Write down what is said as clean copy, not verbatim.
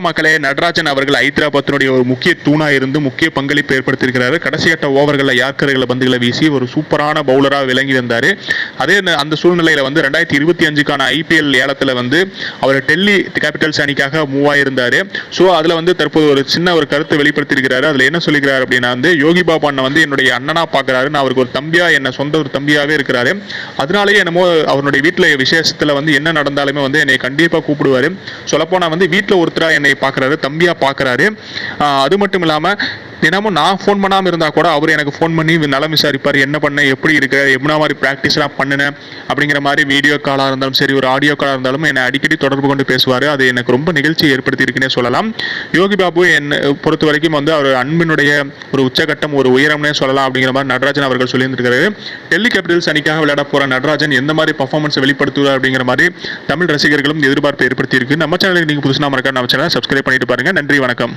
மக்களே, நடராஜன் அவர்கள் ஹைதராபாத்தினுடைய ஒரு முக்கிய தூணா இருந்து முக்கிய பங்களிப்பு ஏற்படுத்தியிருக்கிறாரு. கடைசி கட்ட ஓவர்களில் யாக்கர்களை பந்துகளை வீசி ஒரு சூப்பரான பவுலராக விளங்கி வந்தார். அதே அந்த சூழ்நிலையில் 2025க்கான ஐபிஎல் ஏலத்தில் அவர் டெல்லி கேபிட்டல்ஸ் அணிக்காக மூவ் ஆயிருந்தார். ஸோ அதில் தற்போது ஒரு சின்ன ஒரு கருத்தை வெளிப்படுத்தியிருக்கிறாரு. அதில் என்ன சொல்லிக்கிறார் அப்படின்னா, யோகி பாபு அண்ணன் என்னுடைய அண்ணனா பார்க்குறாரு. நான் அவருக்கு ஒரு தம்பியா, என்ன சொந்த ஒரு தம்பியாகவே இருக்கிறாரு. அதனாலேயே என்னமோ அவருடைய வீட்டில் விசேஷத்தில் என்ன நடந்தாலுமே என்னை கண்டிப்பாக கூப்பிடுவார். சொல்லப்போனால் வீட்டில் ஒருத்தரா என்னை பார்க்குறாரு, தம்பியா பார்க்குறாரு. அது மட்டும் இல்லாமல் தினமும் நான் ஃபோன் பண்ணாமல் இருந்தால் கூட அவர் எனக்கு ஃபோன் பண்ணி நலம் விசாரிப்பார். என்ன பண்ண, எப்படி இருக்க, என்ன மாதிரி ப்ராக்டிஸ்லாம் பண்ணினேன் அப்படிங்கிற மாதிரி வீடியோ காலாக இருந்தாலும் சரி, ஒரு ஆடியோ காலாக இருந்தாலும் என்னை அடிக்கடி தொடர்பு கொண்டு பேசுவார். அது எனக்கு ரொம்ப நிகழ்ச்சியை ஏற்படுத்தியிருக்குன்னே சொல்லலாம். யோகி பாபு என்னை பொறுத்த வரைக்கும் அவர் அன்பினுடைய ஒரு உச்சகட்டம், ஒரு உயரம்னே சொல்லலாம் அப்படிங்கிற மாதிரி நடராஜன் அவர்கள் சொல்லியிருந்திருக்காரு. டெல்லி கேபிட்டல்ஸ் அணிக்காக விளையாட போகிற நடராஜன் எந்த மாதிரி பர்ஃபார்மன்ஸை வெளிப்படுத்துவார் அப்படிங்கிற மாதிரி தமிழ் ரசிகர்களும் எதிர்பார்ப்பு ஏற்படுத்தியிருக்கு. நம்ம சேனலுக்கு நீங்கள் புதுசாக மறக்காம நம்ம சேனலை சப்ஸ்கிரைப் பண்ணிட்டு பாருங்க. நன்றி, வணக்கம்.